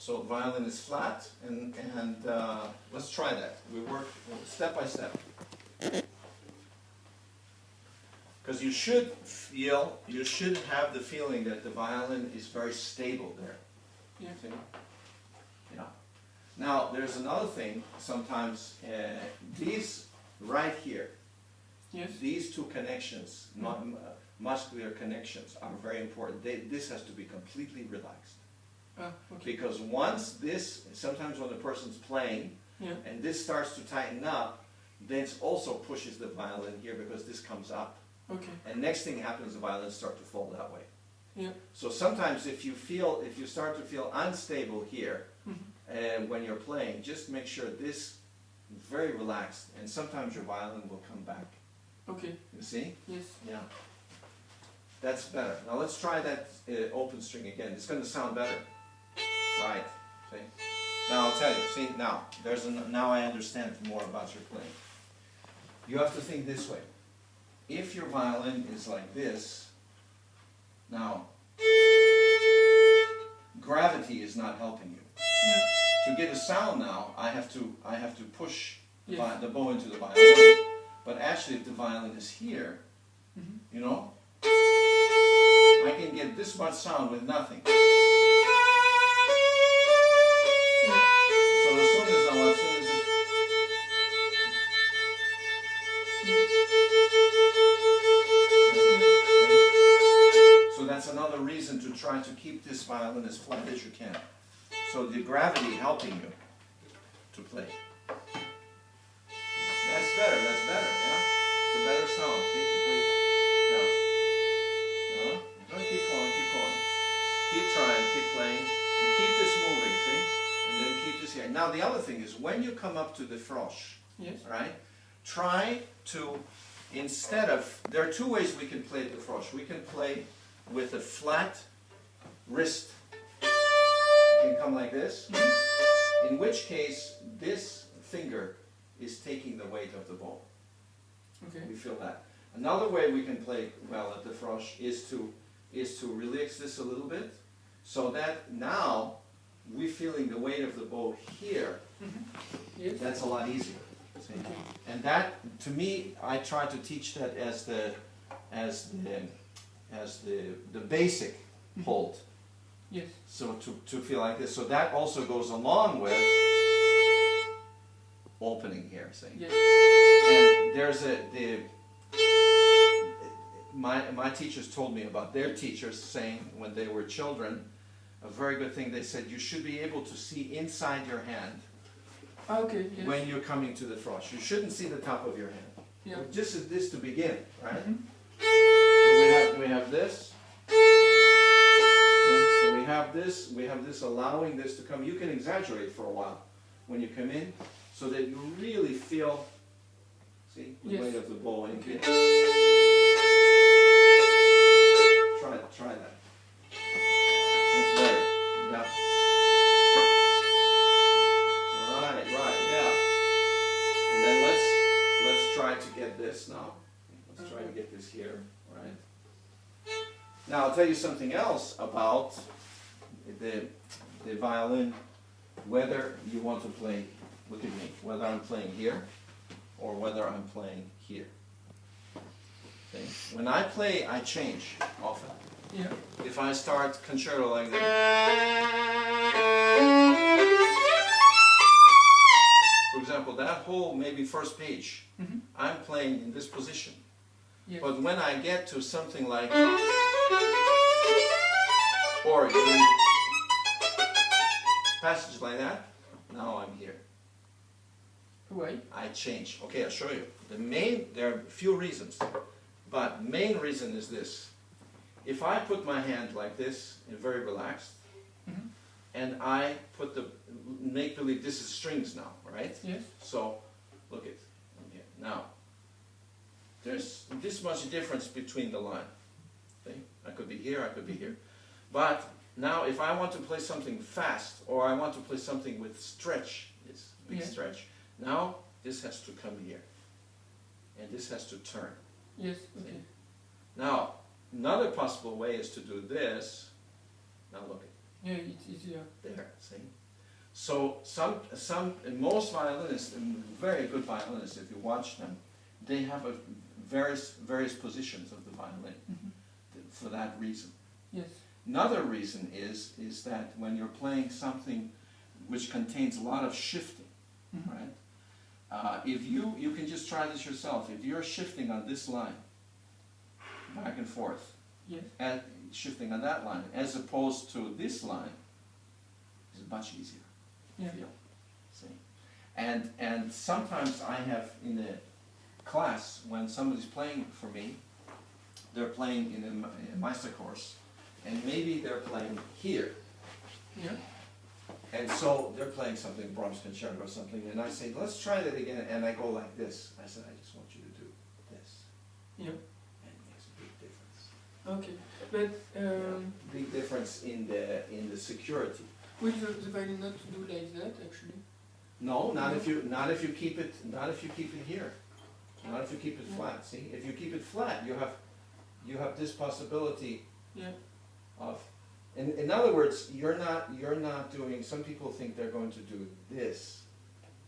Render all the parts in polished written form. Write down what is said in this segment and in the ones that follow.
So violin is flat, and let's try that. We work step by step. Because you should have the feeling that the violin is very stable there. Yeah. See? Yeah. Now, there's another thing, sometimes, these right here, Yes. these two connections, muscular connections, are very important. This has to be completely relaxed. Okay. Because once this, sometimes when the person's playing, Yeah. and this starts to tighten up, this also pushes the violin here because this comes up. Okay. And next thing happens, the violins start to fall that way. Yeah. So sometimes if you start to feel unstable here, when you're playing, just make sure this is very relaxed, and sometimes your violin will come back. Okay. You see? Yes. Yeah. That's better. Now let's try that open string again. It's going to sound better. Right. See? Now I'll tell you. See, now now I understand more about your playing. You have to think this way. If your violin is like this, now gravity is not helping you. Yeah. To get a sound now, I have to push Yes. the bow into the violin. But actually, if the violin is here, you know, I can get this much sound with nothing. Yeah. So as soon as this, so that's another reason to try to keep this violin as flat as you can. So the gravity helping you to play. That's better, yeah? It's a better sound. See? No. Don't keep going. Keep trying, keep playing. And keep this moving, see? And then keep this here. Now the other thing is, when you come up to the frosh, Yes. right? Try to, instead of, there are two ways we can play the frosh. We can play with a flat wrist. You can come like this, in which case this finger is taking the weight of the bow. Okay. We feel that. Another way we can play well at the frosh is to relax this a little bit, so that now we're feeling the weight of the bow here. Yes. That's a lot easier. See? Okay. And that, to me, I try to teach that as the basic hold. Yes. So to feel like this. So that also goes along with opening here, see? Yes. And there's my teachers told me about their teachers saying when they were children, a very good thing, they said you should be able to see inside your hand Okay. Yes. when you're coming to the frosh. You shouldn't see the top of your hand. Yeah. Just as this to begin, right? Mm-hmm. So we have this. So we have this allowing this to come. You can exaggerate for a while when you come in, so that you really feel, see, the Yes. weight of the bow in here. Try that. That's better. Yeah. Right, yeah. And then let's try to get this now. Let's try to get this here, right? Now I'll tell you something else about the violin, whether you want to play, look at me, whether I'm playing here or whether I'm playing here. Okay? When I play, I change often. Yeah. If I start concerto like that, for example, that whole maybe first page, I'm playing in this position. Yes. But when I get to something like, or passage like that, now I'm here. Why? I change. Okay, I'll show you. There are a few reasons, but main reason is this. If I put my hand like this, and very relaxed, and I make believe this is strings now, right? Yes. So, look it. Okay. Now, there's this much difference between the line. See? I could be here, I could be here. But now if I want to play something fast, or I want to play something with stretch, this big stretch, now this has to come here. And this has to turn. Yes, okay. Now, another possible way is to do this. Now look it. Yeah, it's easier. There, see? See? So most violinists, and very good violinists, if you watch them, they have various positions of the violin for that reason. Yes. Another reason is that when you're playing something which contains a lot of shifting, right? If you can just try this yourself. If you're shifting on this line, back and forth, Yes. and shifting on that line, as opposed to this line, is much easier. Yeah. Feel, see, and sometimes I have in a class when somebody's playing for me, they're playing in a Meister course, and maybe they're playing here. Yeah. And so they're playing something, Brahms concerto or something, and I say, let's try that again, and I go like this. I said, I just want you to do this. Yeah. And it makes a big difference. Okay. But Big difference in the security. will the violin not do like that actually? No, not if you keep it here. Not if you keep it flat. See, if you keep it flat, you have this possibility Yeah. of. In other words, you're not doing. Some people think they're going to do this.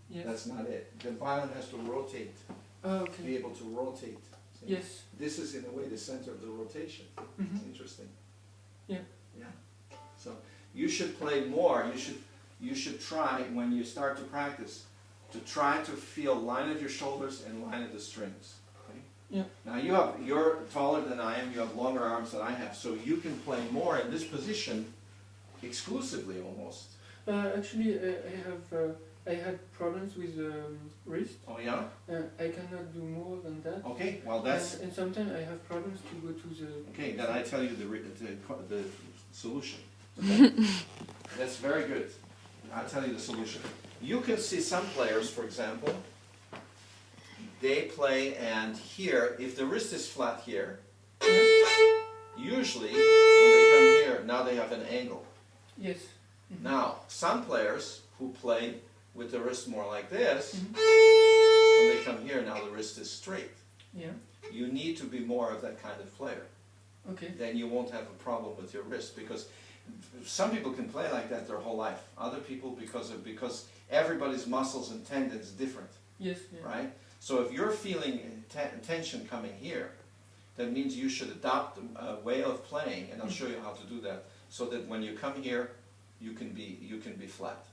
Yes. That's not it. The violin has to rotate. Okay. Be able to rotate. See? Yes. This is in a way the center of the rotation. Interesting. Yeah. Yeah. So you should play more. You should try when you start to practice to try to feel line of your shoulders and line of the strings. Okay? Yeah. Now you're taller than I am. You have longer arms than I have, so you can play more in this position exclusively almost. Actually, I had problems with wrist. Oh yeah. I cannot do more than that. Okay. Well, that's and sometimes I have problems to go to the. okay. Then I tell you the solution. Okay? That's very good. I'll tell you the solution. You can see some players, for example, they play and here, if the wrist is flat here, usually when they come here, now they have an angle. Yes. Now, some players who play with the wrist more like this, when they come here, now the wrist is straight. Yeah. You need to be more of that kind of player. Okay. Then you won't have a problem with your wrist, because some people can play like that their whole life. Other people, because everybody's muscles and tendons different, Yes. Yeah. right? So if you're feeling tension coming here, that means you should adopt a way of playing, and I'll show you how to do that, so that when you come here, you can be flat.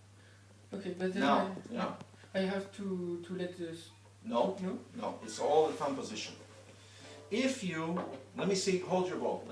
Okay, but then Now, yeah. I have to let this. No, No. no, it's all the thumb position. If you, let me see, hold your bow.